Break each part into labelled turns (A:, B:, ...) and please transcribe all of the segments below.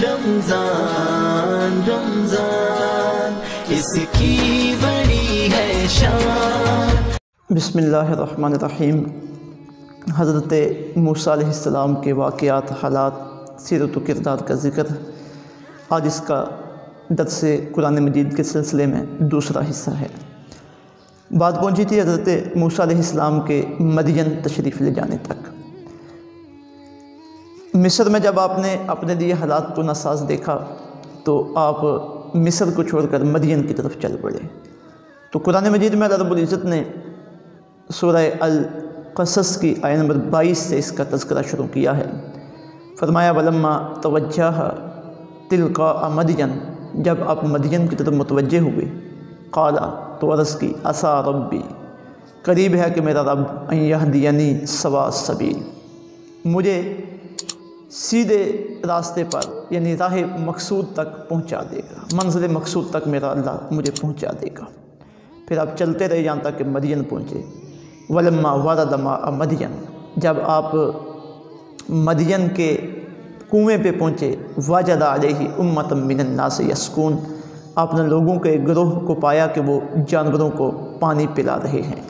A: رمضان رمضان اس کی بڑی ہے شان۔
B: بسم اللہ الرحمن الرحیم۔ حضرت موسیٰ علیہ السلام کے واقعات، حالات، سیرت و کردار کا ذکر آج اس کا درس قرآن مجید کے سلسلے میں دوسرا حصہ ہے۔ بات پہنچی تھی حضرت موسیٰ علیہ السلام کے مدین تشریف لے جانے تک۔ مصر میں جب آپ نے اپنے لیے حالات کو ناساز دیکھا تو آپ مصر کو چھوڑ کر مدین کی طرف چل پڑے۔ تو قرآن مجید میں اللہ رب العزت نے سورہ القصص کی آیت نمبر 22 سے اس کا تذکرہ شروع کیا ہے۔ فرمایا وَلَمَّا تَوَجَّهَ تِلْقَاءَ مَدْيَنَ، جب آپ مدین کی طرف متوجہ ہوئے، قَالَ، تو عرض کی، عَسَىٰ رَبِّی، قریب ہے کہ میرا رب، أَن يَهْدِيَنِي سَوَاءَ السَّبِيلِ، مجھے سیدھے راستے پر یعنی راہ مقصود تک پہنچا دے گا، منزل مقصود تک میرا اللہ مجھے پہنچا دے گا۔ پھر آپ چلتے رہے یہاں تک کہ مدین پہنچے۔ وَلَمَّا وَرَدَ مَاءَ مَدْيَنَ، جب آپ مدین کے کنویں پہ پہنچے، وَجَدَ عَلَيْهِ أُمَّةً مِّنَ النَّاسِ يَسْقُونَ، آپ نے لوگوں کے گروہ کو پایا کہ وہ جانوروں کو پانی پلا رہے ہیں۔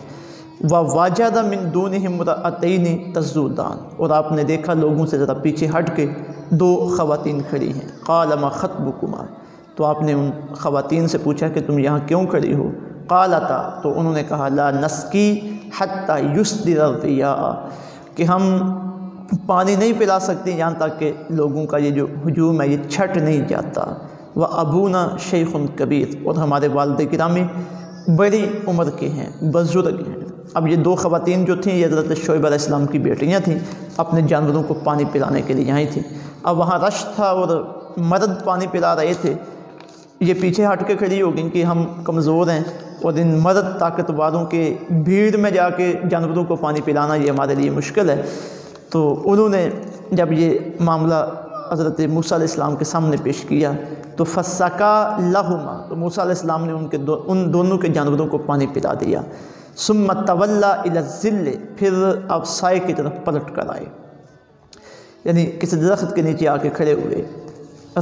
B: وَوَجَدَ مِن دُونِهِمْ امْرَأَتَيْنِ تَذُودَانِ، اور آپ نے دیکھا لوگوں سے ذرا پیچھے ہٹ کے دو خواتین کھڑی ہیں۔ قَالَ مَا خَطْبُكُمَا، تو آپ نے ان خواتین سے پوچھا کہ تم یہاں کیوں کھڑی ہو؟ قَالَتَا، تو انہوں نے کہا، لَا نَسْقِي حَتَّى يُصْدِرَ الرِّيَاءَ، کہ ہم پانی نہیں پلا سکتے یہاں تک کہ لوگوں کا یہ جو ہجوم ہے یہ چھٹ نہیں جاتا۔ وَأَبُونَا شَيْخٌ كَبِيرٌ، اور ہمارے والد گرامی بڑی عمر کے ہیں، بزرگ ہیں۔ اب یہ دو خواتین جو تھیں یہ حضرت شعیب علیہ السلام کی بیٹیاں تھیں، اپنے جانوروں کو پانی پلانے کے لیے یہاں تھیں۔ اب وہاں رش تھا اور مرد پانی پلا رہے تھے، یہ پیچھے ہٹ کے کھڑی ہو گئیں کہ ہم کمزور ہیں اور ان مرد طاقتوروں کے بھیڑ میں جا کے جانوروں کو پانی پلانا یہ ہمارے لیے مشکل ہے۔ تو انہوں نے جب یہ معاملہ حضرت موسیٰ علیہ السلام کے سامنے پیش کیا تو فَسَّقَىٰ لَهُمَا، تو موسیٰ علیہ السلام نے ان دونوں کے جانوروں کو پانی پلا دیا۔ ثُمَّ تَوَلَّىٰ إِلَى الظِّلِّ، پھر آپ سائے کی طرف پلٹ کر آئے، یعنی کسی درخت کے نیچے آ کے کھڑے ہوئے۔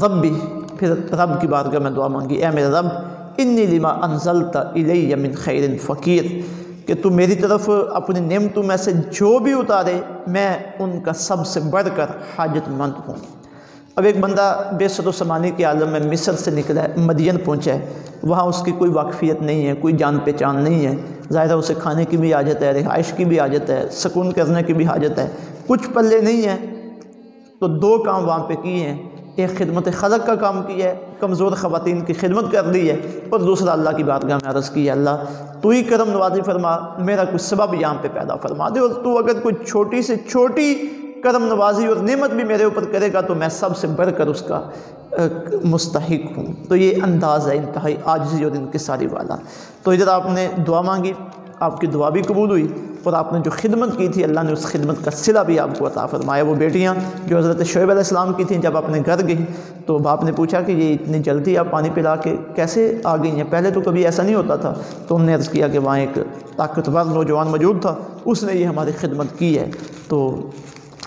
B: ربی، پھر رب کی بارگاہ میں دعا مانگی، اے میرے رب، انی لما انزلت الی من خیر فقیر، کہ تو میری طرف اپنی نعمتوں میں سے جو بھی اتارے میں ان کا سب سے بڑھ کر حاجت مند ہوں۔ اب ایک بندہ بے سر و سمانی کے عالم میں مصر سے نکلا ہے، مدین پہنچا ہے، وہاں اس کی کوئی واقفیت نہیں ہے، کوئی جان پہچان نہیں ہے، ظاہر ہے اسے کھانے کی بھی حاجت ہے، رہائش کی بھی حاجت ہے، سکون کرنے کی بھی حاجت ہے، کچھ پلے نہیں ہے۔ تو دو کام وہاں پہ کیے ہیں، ایک خدمت خلق کا کام کیا ہے، کمزور خواتین کی خدمت کر دی ہے، اور دوسرا اللہ کی بارگاہ میں عرض کی ہے، اللہ تو ہی کرم نوازی فرما، میرا کوئی سبب یہاں پہ پیدا فرما دے، اور تو اگر کوئی چھوٹی سے چھوٹی کرم نوازی اور نعمت بھی میرے اوپر کرے گا تو میں سب سے بڑھ کر اس کا مستحق ہوں۔ تو یہ انداز ہے انتہائی عاجزی اور انکساری والا۔ تو ادھر آپ نے دعا مانگی، آپ کی دعا بھی قبول ہوئی، اور آپ نے جو خدمت کی تھی اللہ نے اس خدمت کا صلہ بھی آپ کو عطا فرمایا۔ وہ بیٹیاں جو حضرت شعیب علیہ السلام کی تھیں جب اپنے گھر گئیں تو باپ نے پوچھا کہ یہ اتنی جلدی آپ پانی پلا کے کیسے آ گئی ہیں، پہلے تو کبھی ایسا نہیں ہوتا تھا۔ تو انہوں نے عرض کیا کہ وہاں ایک طاقتور نوجوان موجود تھا، اس نے یہ ہماری خدمت کی ہے۔ تو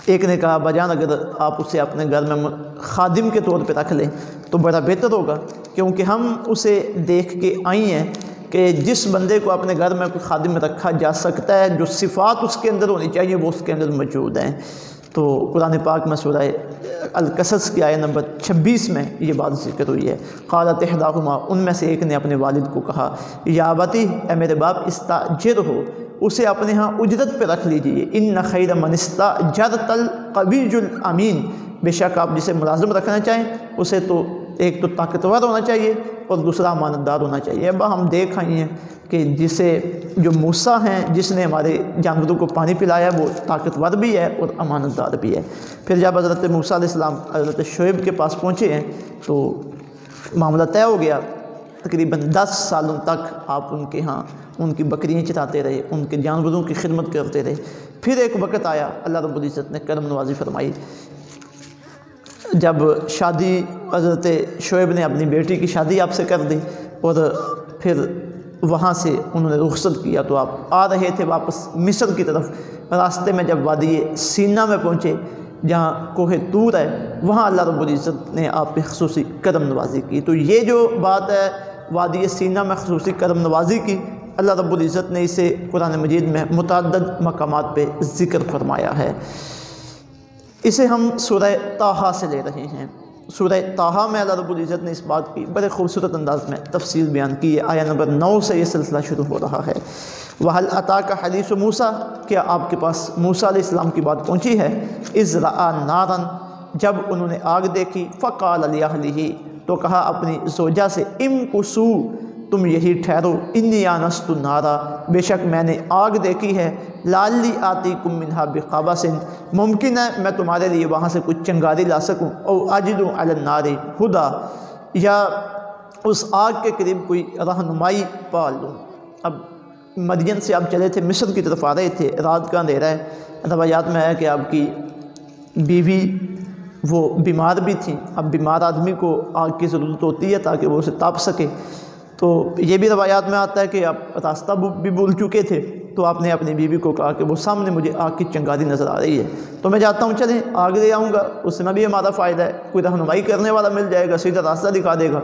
B: ایک نے کہا بجان اگر آپ اسے اپنے گھر میں خادم کے طور پہ رکھ لیں تو بڑا بہتر ہوگا، کیونکہ ہم اسے دیکھ کے آئی ہیں کہ جس بندے کو اپنے گھر میں کوئی خادم میں رکھا جا سکتا ہے، جو صفات اس کے اندر ہونی چاہیے وہ اس کے اندر موجود ہیں۔ تو قرآن پاک میں سورہ القصص کی آیت نمبر 26 میں یہ بات ذکر ہوئی ہے۔ قالت احداہما، ان میں سے ایک نے اپنے والد کو کہا، یا ابتی، اے میرے باپ، استاجرہ، اسے اپنے ہاں اجرت پہ رکھ لیجئے، ان خیر من استاجرت القوی الامین، بے شک آپ جسے ملازم رکھنا چاہیں اسے تو ایک تو طاقتور ہونا چاہیے اور دوسرا امانت دار ہونا چاہیے۔ اب ہم دیکھ آئی ہیں کہ جسے جو موسیٰ ہیں جس نے ہمارے جانوروں کو پانی پلایا وہ طاقتور بھی ہے اور امانت دار بھی ہے۔ پھر جب حضرت موسیٰ علیہ السلام حضرت شعیب کے پاس پہنچے ہیں تو معاملہ طے ہو گیا۔ تقریباً 10 سالوں تک آپ ان کے ہاں ان کی بکریاں چراتے رہے، ان کے جانوروں کی خدمت کرتے رہے۔ پھر ایک وقت آیا، اللہ رب العزت نے کرم نوازی فرمائی، جب شادی حضرت شعیب نے اپنی بیٹی کی شادی آپ سے کر دی اور پھر وہاں سے انہوں نے رخصت کیا تو آپ آ رہے تھے واپس مصر کی طرف۔ راستے میں جب وادی سینا میں پہنچے جہاں کوہ طور ہے وہاں اللہ رب العزت نے آپ پہ خصوصی کرم نوازی کی۔ تو یہ جو بات ہے وادی سینا میں خصوصی کرم نوازی کی، اللہ رب العزت نے اسے قرآن مجید میں متعدد مقامات پہ ذکر فرمایا ہے۔ اسے ہم سورہ طٰہٰ سے لے رہے ہیں۔ سورہ طٰہٰ میں اللہ رب العزت نے اس بات کی بڑے خوبصورت انداز میں تفصیل بیان کی ہے۔ آیہ نمبر 9 سے یہ سلسلہ شروع ہو رہا ہے۔ وَهَلْ أَتَاكَ حَدِيثُ مُوسَىٰ، کیا آپ کے پاس موسیٰ علیہ السلام کی بات پہنچی ہے؟ اِذْ رَأَىٰ نَارًا، جب انہوں نے آگ دیکھی، فَقَالَ لِأَهْلِهِ، تو کہا اپنی زوجہ سے، امْكُثُوا، تم یہی ٹھہرو، انی آنست نارا، بے شک میں نے آگ دیکھی ہے، لعلی آتیکم منہا بقبس، ممکن ہے میں تمہارے لیے وہاں سے کچھ چنگاری لا سکوں، او اجد علی النار ہدا، یا اس آگ کے قریب کوئی رہنمائی پا لوں۔ اب مدین سے آپ چلے تھے، مصر کی طرف آ رہے تھے، رات کا اندھیرا ہے۔ روایات میں ہے کہ آپ کی بیوی وہ بیمار بھی تھیں۔ اب بیمار آدمی کو آگ کی ضرورت ہوتی ہے تاکہ وہ اسے تاپ سکے، تو یہ بھی روایات میں آتا ہے کہ آپ راستہ بھی بھول چکے تھے، تو آپ نے اپنی بیوی کو کہا کہ وہ سامنے مجھے آگ کی چنگاری نظر آ رہی ہے، تو میں جاتا ہوں، چلیں آگ لے آؤں گا، اس میں بھی ہمارا فائدہ ہے، کوئی رہنمائی کرنے والا مل جائے گا، سیدھا راستہ دکھا دے گا،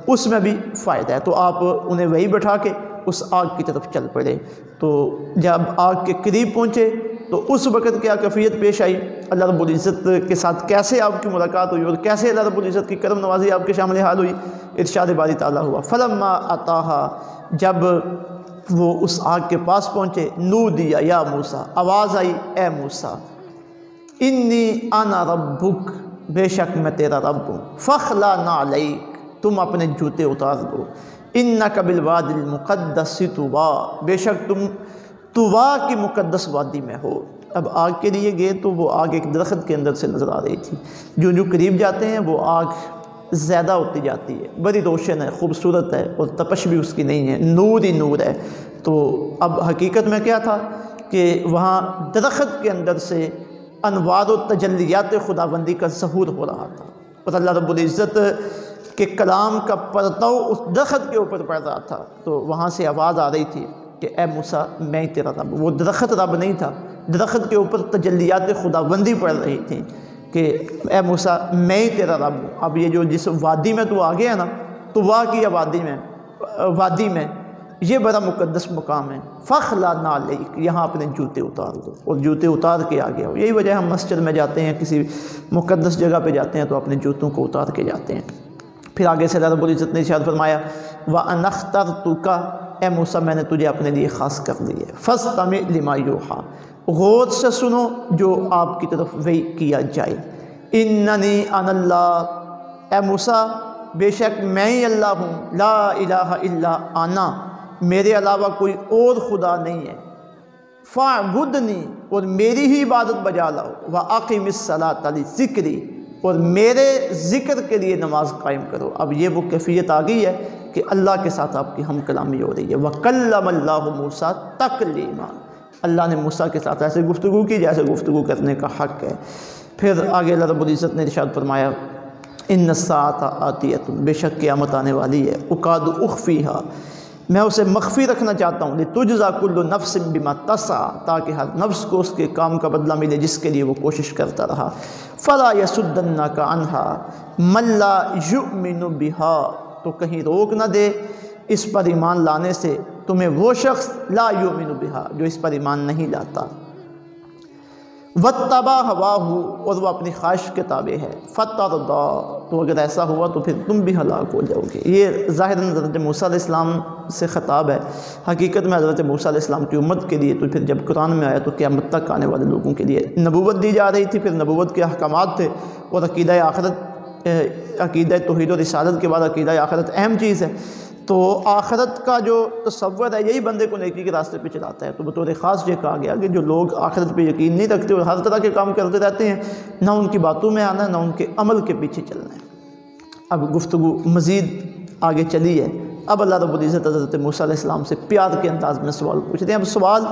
B: اس میں بھی فائدہ ہے۔ تو آپ انہیں وہی بٹھا کے اس آگ کی طرف چل پڑے۔ تو جب آگ کے قریب پہنچے تو اس وقت کیا کیفیت پیش آئی، اللہ رب العزت کے ساتھ کیسے آپ کی ملاقات ہوئی اور کیسے اللہ رب العزت کی کرم نوازی آپ کے شامل حال ہوئی، ارشاد باری تعالیٰ ہوا، فلما اتاہا، جب وہ اس آگ کے پاس پہنچے، نودیا یا موسیٰ، آواز آئی اے موسیٰ، انی انا ربک، بے شک میں تیرا رب ہوں، فخلا نعلیک، تم اپنے جوتے اتار دو، انک بالوادی المقدس طویٰ، بے شک تم طویٰ کی مقدس وادی میں ہو۔ اب آگ کے لیے گئے تو وہ آگ ایک درخت کے اندر سے نظر آ رہی تھی، جو قریب جاتے ہیں وہ آگ زیادہ ہوتی جاتی ہے، بڑی روشن ہے، خوبصورت ہے، اور تپش بھی اس کی نہیں ہے، نور ہی نور ہے۔ تو اب حقیقت میں کیا تھا کہ وہاں درخت کے اندر سے انوار و تجلیات خداوندی کا ظہور ہو رہا تھا، اور اللہ رب العزت کے کلام کا پرتو اس درخت کے اوپر پڑ رہا تھا۔ تو وہاں سے آواز آ رہی تھی کہ اے موسیٰ میں تیرا رب، وہ درخت رب نہیں تھا، درخت کے اوپر تجلیات خداوندی پڑ رہی تھیں کہ اے موسیٰ میں تیرا رب ہوں۔ اب یہ جو جس وادی میں تو آ گیا نا، تو کی وادی میں یہ بڑا مقدس مقام ہے، فخلا نعلیک، یہاں اپنے جوتے اتار دو، اور جوتے اتار کے آ گیا ہو۔ یہی وجہ ہم مسجد میں جاتے ہیں، کسی مقدس جگہ پہ جاتے ہیں تو اپنے جوتوں کو اتار کے جاتے ہیں۔ پھر آگے سے اللہ رب العزت نے ارشاد فرمایا، وَأَنَا اخْتَرْتُكَ، اے موسیٰ میں نے تجھے اپنے لیے خاص کر دی ہے، فَاسْتَمِعْ لِمَا يُوحَىٰ، غور سے سنو جو آپ کی طرف وحی کیا جائے، اِنَّنِي أَنَا اللَّهُ، اے موسیٰ بے شک میں ہی اللہ ہوں، لا الہ الا انا، میرے علاوہ کوئی اور خدا نہیں ہے، فَاعْبُدْنِي، اور میری ہی عبادت بجا لاؤ، وَأَقِمِ الصَّلَاةَ لِذِكْرِي، اور میرے ذکر کے لیے نماز قائم کرو۔ اب یہ وہ کیفیت آ گئی ہے کہ اللہ کے ساتھ آپ کی ہم کلامی ہو رہی ہے۔ وَكَلَّمَ اللَّهُ مُوسَىٰ تَكْلِيمًا، اللہ نے موسیٰ کے ساتھ ایسے گفتگو کی جیسے گفتگو کرنے کا حق ہے۔ پھر آگے اللہ رب العزت نے ارشاد فرمایا، ان الساعۃ آتیۃ، بے شک قیامت آنے والی ہے، اکاد اخفیہا، میں اسے مخفی رکھنا چاہتا ہوں، لتجزا کل نفس بما تسعی، تاکہ ہر نفس کو اس کے کام کا بدلہ ملے جس کے لیے وہ کوشش کرتا رہا۔ فلا یصدنک عنہا من لا یؤمن بہا، تو کہیں روک نہ دے اس پر ایمان لانے سے تمہیں وہ شخص لا یؤمن بہا جو اس پر ایمان نہیں لاتا، واتبع ہواہ، اور وہ اپنی خواہش کے تابع ہے، فترضی، تو اگر ایسا ہوا تو پھر تم بھی ہلاک ہو جاؤ گے۔ یہ ظاہراً حضرت موسیٰ علیہ السلام سے خطاب ہے، حقیقت میں حضرت موسیٰ علیہ السلام کی امت کے لیے، تو پھر جب قرآن میں آیا تو قیامت تک آنے والے لوگوں کے لیے نبوت دی جا رہی تھی، پھر نبوت کے احکامات تھے، اور عقیدہ آخرت، عقیدہ توحید و رسالت کے بعد عقیدہ آخرت اہم چیز ہے۔ تو آخرت کا جو تصور ہے یہی بندے کو نیکی کے راستے پہ چلاتا ہے۔ تو بطور خاص یہ کہا گیا کہ جو لوگ آخرت پہ یقین نہیں رکھتے اور ہر طرح کے کام کرتے رہتے ہیں، نہ ان کی باتوں میں آنا ہے نہ ان کے عمل کے پیچھے چلنا ہے۔ اب گفتگو مزید آگے چلی ہے، اب اللہ رب العزت حضرت موسیٰ علیہ السلام سے پیار کے انداز میں سوال پوچھتے ہیں۔ اب سوال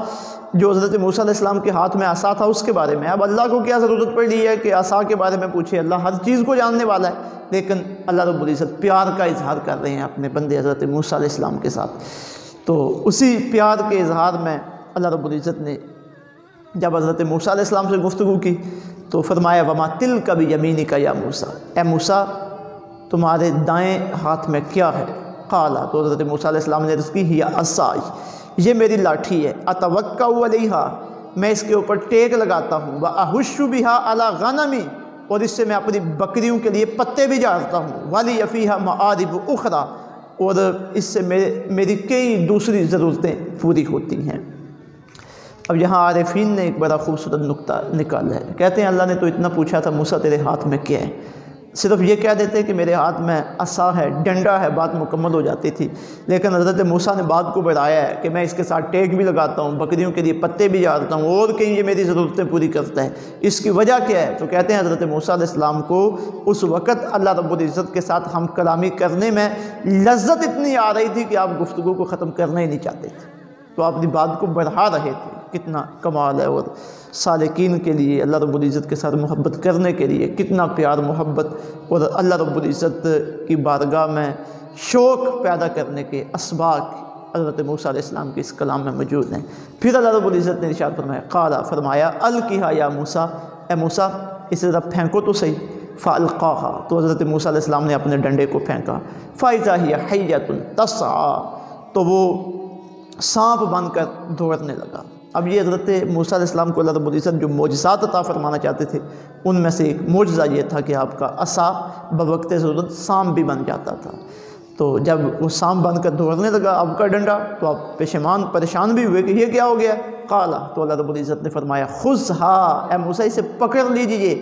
B: جو حضرت موسیٰ علیہ السلام کے ہاتھ میں عصا تھا اس کے بارے میں، اب اللہ کو کیا ضرورت پڑ رہی ہے کہ عصا کے بارے میں پوچھے، اللہ ہر چیز کو جاننے والا ہے، لیکن اللہ رب العزت پیار کا اظہار کر رہے ہیں اپنے بندے حضرت موسیٰ علیہ السلام کے ساتھ۔ تو اسی پیار کے اظہار میں اللہ رب العزت نے جب حضرت موسیٰ علیہ السلام سے گفتگو کی تو فرمایا وما تلک بیمینک یا موسیٰ، اے موسیٰ تمہارے دائیں ہاتھ میں کیا ہے؟ قالا، تو حضرت موسیٰ علیہ السلام نے عرض کی ہی عصای، یہ میری لاٹھی ہے، اتوکا علیہا، میں اس کے اوپر ٹیک لگاتا ہوں، واحش بہا علی غنمی، اور اس سے میں اپنی بکریوں کے لیے پتے بھی جاڑتا ہوں، ولی فیہا معارب اخرى، اور اس سے میری کئی دوسری ضرورتیں پوری ہوتی ہیں۔ اب یہاں عارفین نے ایک بڑا خوبصورت نقطہ نکالا ہے، کہتے ہیں اللہ نے تو اتنا پوچھا تھا موسیٰ تیرے ہاتھ میں کیا ہے، صرف یہ کہہ دیتے کہ میرے ہاتھ میں عصا ہے، ڈنڈا ہے، بات مکمل ہو جاتی تھی، لیکن حضرت موسیٰ نے بات کو بڑھایا ہے کہ میں اس کے ساتھ ٹیک بھی لگاتا ہوں، بکریوں کے لیے پتے بھی جاڑتا ہوں، اور کہیں یہ میری ضرورتیں پوری کرتا ہے۔ اس کی وجہ کیا ہے؟ تو کہتے ہیں حضرت موسیٰ علیہ السلام کو اس وقت اللہ رب العزت کے ساتھ ہم کلامی کرنے میں لذت اتنی آ رہی تھی کہ آپ گفتگو کو ختم کرنا ہی نہیں چاہتے تھے، تو آپ اپنی بات کو بڑھا رہے تھے۔ کتنا کمال ہے، اور سالکین کے لیے اللہ رب العزت کے ساتھ محبت کرنے کے لیے کتنا پیار محبت اور اللہ رب العزت کی بارگاہ میں شوق پیدا کرنے کے اسباق حضرت موسیٰ علیہ السلام کے اس کلام میں موجود ہیں۔ پھر اللہ رب العزت نے ارشاد فرمایا، قالا، فرمایا، القیہا یا موسیٰ، اے موسیٰ اسے ذرا پھینکو تو صحیح، فالقاہا، تو حضرت موسیٰ علیہ السلام نے اپنے ڈنڈے کو پھینکا، فاذا ہی حیۃ تسعیٰ، تو وہ سانپ بن کر دوڑنے لگا۔ اب یہ حضرت موسیٰ علیہ السلام کو اللہ رب العزت جو معجزات عطا فرمانا چاہتے تھے ان میں سے ایک معجزہ یہ تھا کہ آپ کا عصا بوقت ضرورت سانپ بھی بن جاتا تھا۔ تو جب وہ سانپ بن کر دوڑنے لگا آپ کا ڈنڈا، تو آپ پریشان بھی ہوئے کہ یہ کیا ہو گیا؟ قالا، تو اللہ رب العزت نے فرمایا، خذھا، اے موسیٰ اسے پکڑ لیجئے،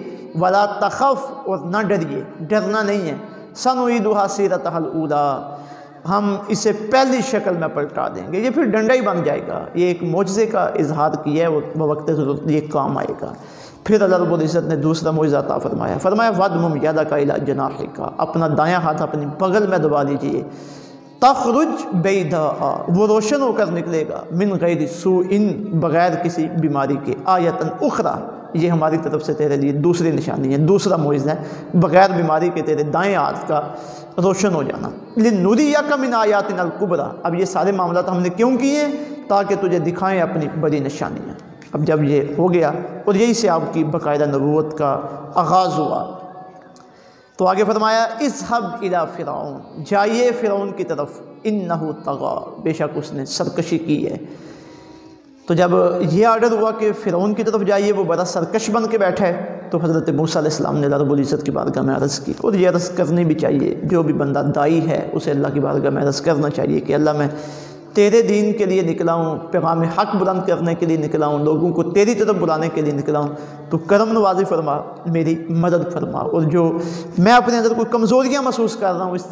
B: ولا تخف، اور نہ ڈریے، ڈرنا نہیں ہے، سنعیدھا سیرتھا الاولی، ہم اسے پہلی شکل میں پلٹا دیں گے، یہ پھر ڈنڈا ہی بن جائے گا۔ یہ ایک معجزے کا اظہار کیا ہے، وہ بوقت ضرورت یہ کام آئے گا۔ پھر اللہ رب العزت نے دوسرا معجزہ عطا فرمایا، وَاضْمُمْ يَدَكَ إِلَىٰ جَنَاحِكَ، اپنا دایاں ہاتھ اپنی بغل میں دبا لیجئے، تخرج بیضاء، وہ روشن ہو کر نکلے گا، من غیر سوء، بغیر کسی بیماری کے، آیۃ اخری، یہ ہماری طرف سے تیرے لیے دوسری نشانی ہے، دوسرا معجزہ ہے، بغیر بیماری کے تیرے دائیں ہاتھ کا روشن ہو جانا، لِنُرِيَكَ مِنْ آیَاتِنَا الْكُبْرىٰ، اب یہ سارے معاملات ہم نے کیوں کیے؟ تاکہ تجھے دکھائیں اپنی بڑی نشانیاں۔ اب جب یہ ہو گیا اور یہی سے آپ کی باقاعدہ نبوت کا آغاز ہوا، تو آگے فرمایا، اذهب الى فرعون، جائیے فرعون کی طرف، انہ طغیٰ، بے شک اس نے سرکشی کی ہے۔ تو جب یہ آرڈر ہوا کہ فرعون کی طرف جائیے، وہ بڑا سرکش بن کے بیٹھا ہے، تو حضرت موسیٰ علیہ السلام نے اللہ رب العزت کی بارگاہ میں عرض کی، اور یہ عرض کرنی بھی چاہیے، جو بھی بندہ دائی ہے اسے اللہ کی بارگاہ میں عرض کرنا چاہیے کہ اللہ میں تیرے دین کے لیے نکلا ہوں، پیغام حق بلند کرنے کے لیے نکلا ہوں، لوگوں کو تیری طرف بلانے کے لیے نکلا ہوں، تو کرم نوازی فرما، میری مدد فرما، اور جو میں اپنے اندر کوئی کمزوریاں محسوس کر رہا ہوں اس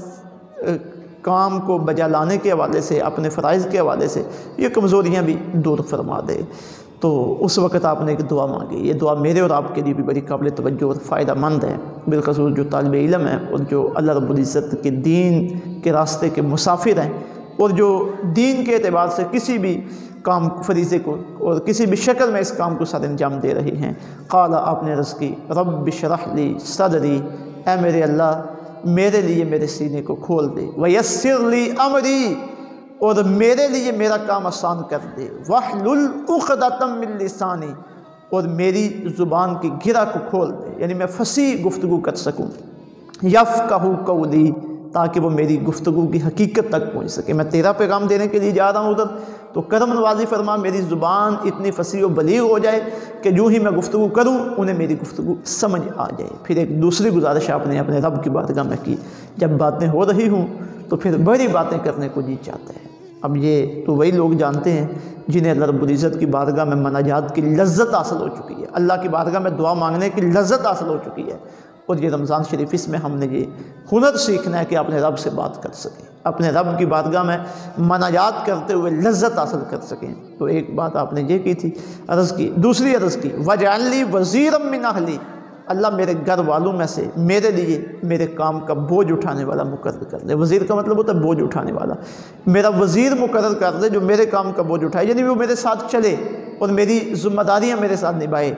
B: کام کو بجا لانے کے حوالے سے، اپنے فرائض کے حوالے سے، یہ کمزوریاں بھی دور فرما دے۔ تو اس وقت آپ نے ایک دعا مانگی، یہ دعا میرے اور آپ کے لیے بھی بڑی قابل توجہ اور فائدہ مند ہے، بالخصوص جو طالب علم ہیں اور جو اللہ رب العزت کے دین کے راستے کے مسافر ہیں، اور جو دین کے اعتبار سے کسی بھی کام فریضے کو اور کسی بھی شکل میں اس کام کو سر انجام دے رہے ہیں۔ قال، آپ نے عرض کی، رب اشرح لی صدری، اے میرے اللہ میرے لیے میرے سینے کو کھول دے، ویسر لی امری، اور میرے لیے میرا کام آسان کر دے، واحلل عقدۃ من لسانی، اور میری زبان کی گرہ کو کھول دے، یعنی میں فصیح گفتگو کر سکوں، یفقہوا قولی، تاکہ وہ میری گفتگو کی حقیقت تک پہنچ سکے۔ میں تیرا پیغام دینے کے لیے جا رہا ہوں ادھر، تو کرم نوازی فرما، میری زبان اتنی فصیح و بلیغ ہو جائے کہ جو ہی میں گفتگو کروں انہیں میری گفتگو سمجھ آ جائے۔ پھر ایک دوسری گزارش آپ نے اپنے رب کی بارگاہ میں کی، جب باتیں ہو رہی ہوں تو پھر بڑی باتیں کرنے کو جی چاہتا ہے۔ اب یہ تو وہی لوگ جانتے ہیں جنہیں اللہ رب العزت کی بارگاہ میں مناجات کی لذت حاصل ہو چکی ہے، اللہ کی بارگاہ میں دعا مانگنے کی لذت حاصل ہو چکی ہے، اور یہ رمضان شریف اس میں ہم نے یہ ہنر سیکھنا ہے کہ اپنے رب سے بات کر سکیں، اپنے رب کی بارگاہ میں مناجات کرتے ہوئے لذت حاصل کر سکیں۔ تو ایک بات آپ نے یہ کی تھی، عرض کی، دوسری عرض کی، وَاجْعَلْ لِي وَزِيرًا مِّنْ أَهْلِي، اللہ میرے گھر والوں میں سے میرے لیے میرے کام کا بوجھ اٹھانے والا مقرر کر دے۔ وزیر کا مطلب ہوتا ہے بوجھ اٹھانے والا، میرا وزیر مقرر کر دے جو میرے کام کا بوجھ اٹھائے، یعنی وہ میرے ساتھ چلے اور میری ذمہ داریاں میرے ساتھ نبھائے۔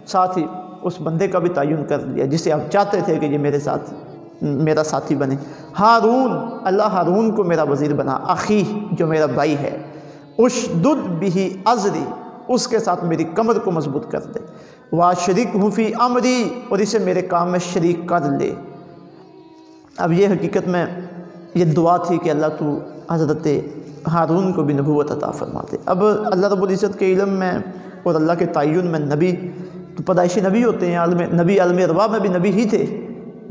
B: ساتھ ہی اس بندے کا بھی تعین کر دیا جسے آپ چاہتے تھے کہ یہ میرا ساتھی بنے، ہارون، اللہ ہارون کو میرا وزیر بنا، اخی جو میرا بھائی ہے، اشدد بہ ازری، اس کے ساتھ میری کمر کو مضبوط کر دے، وَشَرِكْهُ فِي أَمْرِي، اور اسے میرے کام میں شریک کر لے۔ اب یہ حقیقت میں یہ دعا تھی کہ اللہ تو حضرت ہارون کو بھی نبوت عطا فرما دے۔ اب اللہ رب العزت کے علم میں اور اللہ کے تعین میں نبی تو پیدائشی نبی ہوتے ہیں، نبی عالم ارواح میں بھی نبی ہی تھے،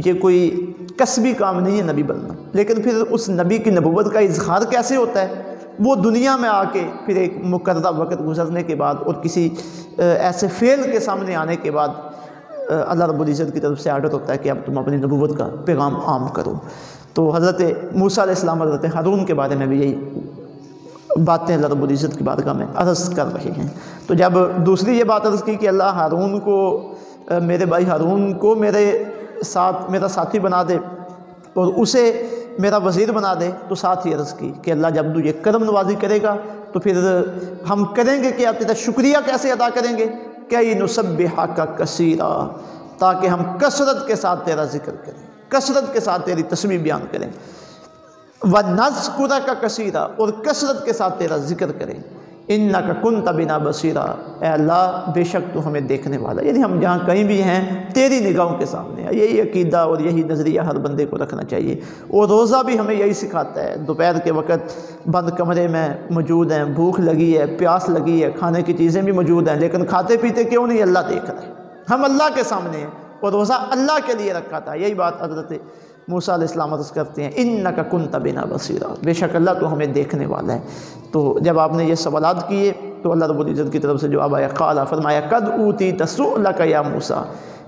B: یہ کوئی کسبی کام نہیں ہے نبی بننا۔ لیکن پھر اس نبی کی نبوت کا اظہار کیسے ہوتا ہے؟ وہ دنیا میں آ کے پھر ایک مقررہ وقت گزرنے کے بعد اور کسی ایسے فعل کے سامنے آنے کے بعد اللہ رب العزت کی طرف سے آرڈر ہوتا ہے کہ اب تم اپنی نبوت کا پیغام عام کرو۔ تو حضرت موسیٰ علیہ السلام حضرت ہارون کے بارے میں بھی یہی باتیں اللہ رب العزت کی بارگاہ میں عرض کر رہے ہیں۔ تو جب دوسری یہ بات عرض کی کہ اللہ ہارون کو، میرے بھائی ہارون کو میرے ساتھ میرا ساتھی بنا دے اور اسے میرا وزیر بنا دے، تو ساتھ ہی عرض کی کہ اللہ جب تو یہ کرم نوازی کرے گا تو پھر ہم کریں گے کہ تیرا شکریہ کیسے ادا کریں گے، کہ نسبحک کثیرا، تاکہ ہم کثرت کے ساتھ تیرا ذکر کریں، کثرت کے ساتھ تیری تسبیح بیان کریں، وَنَذْكُرَكَ کثیرا، اور کثرت کے ساتھ تیرا ذکر کریں، اِنَّكَ كُنْتَ بِنَا بَصِيرًا، اے اللہ بے شک تو ہمیں دیکھنے والا، یعنی ہم جہاں کہیں بھی ہیں تیری نگاہوں کے سامنے ہیں۔ یہی عقیدہ اور یہی نظریہ ہر بندے کو رکھنا چاہیے۔ اور روزہ بھی ہمیں یہی سکھاتا ہے، دوپہر کے وقت بند کمرے میں موجود ہیں، بھوک لگی ہے، پیاس لگی ہے، کھانے کی چیزیں بھی موجود ہیں، لیکن کھاتے پیتے کیوں نہیں؟ اللہ دیکھ رہا ہے، ہم اللہ کے سامنے ہیں، اور روزہ اللہ کے لیے رکھا تھا۔ یہی بات حضرت موسیٰ علیہ السلام عرض کرتے ہیں، اِنَّكَ كُنْتَ بِنَا بَصِيرًا، بے شک اللہ تو ہمیں دیکھنے والا ہے۔ تو جب آپ نے یہ سوالات کیے تو اللہ رب العزت کی طرف سے جواب آیا، قال، فرمایا، قد اوتیت سؤلک یا موسیٰ،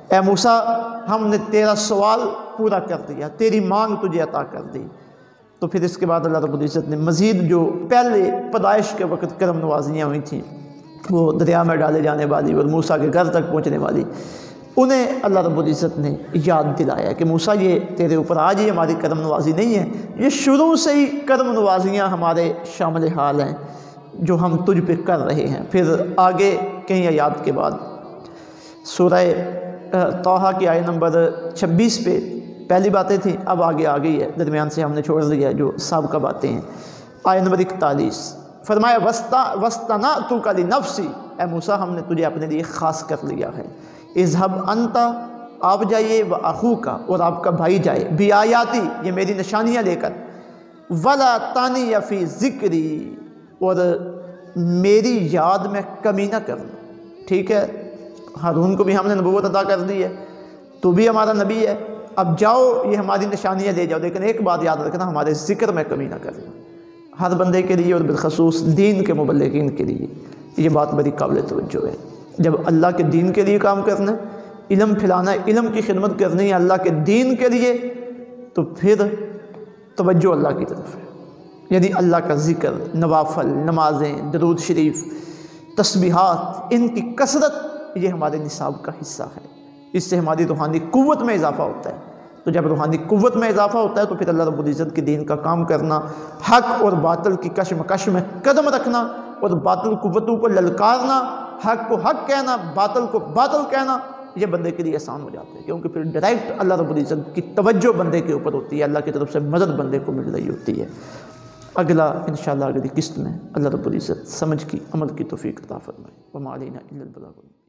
B: اے موسیٰ ہم نے تیرا سوال پورا کر دیا، تیری مانگ تجھے عطا کر دی۔ تو پھر اس کے بعد اللہ رب العزت نے مزید جو پہلے پیدائش کے وقت کرم نوازیاں ہوئی تھیں، وہ دریا میں ڈالے جانے والی اور موسیٰ کے گھر تک پہنچنے والی، انہیں اللہ رب العزت نے یاد دلایا کہ موسیٰ یہ تیرے اوپر آج ہی ہماری کرم نوازی نہیں ہے، یہ شروع سے ہی کرم نوازیاں ہمارے شامل حال ہیں جو ہم تجھ پہ کر رہے ہیں۔ پھر آگے کئی آیات کے بعد سورہ طٰہٰ کی آیت نمبر 26 پہ پہلی باتیں تھیں، اب آگے آ گئی ہے، درمیان سے ہم نے چھوڑ دیا جو سابقہ باتیں ہیں۔ آیت نمبر 41 فرمایا، وَاسْتَنَعْتُكَ لِنَفْسِي، اے موسیٰ ہم نے تجھے اپنے لیے خاص کر لیا ہے، اذهب انت، آپ جائیے، وَأَخُوكَ، اور آپ کا بھائی جائے، بِآیاتی، یہ میری نشانیاں لے کر، وَلَا تَنِيَ فِي ذِكْرِي، اور میری یاد میں کمی نہ کرنا۔ ٹھیک ہے، ہارون کو بھی ہم نے نبوت عطا کر دی ہے، تو بھی ہمارا نبی ہے، اب جاؤ یہ ہماری نشانیاں لے جاؤ، لیکن ایک بات یاد رکھنا، ہمارے ذکر میں کمی نہ کرنا۔ ہر بندے کے لیے اور بالخصوص دین کے مبلغین کے لیے یہ بات بڑی قابل توجہ ہے۔ جب اللہ کے دین کے لیے کام کرنا ہے، علم پھیلانا ہے، علم کی خدمت کرنی ہے اللہ کے دین کے لیے، تو پھر توجہ اللہ کی طرف ہے، یعنی اللہ کا ذکر، نوافل، نمازیں، درود شریف، تسبیحات، ان کی کثرت یہ ہمارے نصاب کا حصہ ہے۔ اس سے ہماری روحانی قوت میں اضافہ ہوتا ہے۔ تو جب روحانی قوت میں اضافہ ہوتا ہے تو پھر اللہ رب العزت کے دین کا کام کرنا، حق اور باطل کی کشمکش میں قدم رکھنا اور باطل قوتوں کو للکارنا، حق کو حق کہنا، باطل کو باطل کہنا، یہ بندے کے لیے آسان ہو جاتا ہے، کیونکہ پھر ڈائریکٹ اللہ رب العزت کی توجہ بندے کے اوپر ہوتی ہے، اللہ کی طرف سے مدد بندے کو مل رہی ہوتی ہے۔ اگلا انشاءاللہ اگلی قسط میں اللہ رب العزت سمجھ کی عمل کی توفیق عطا فرمائے۔ وما علینا الا البلاغ۔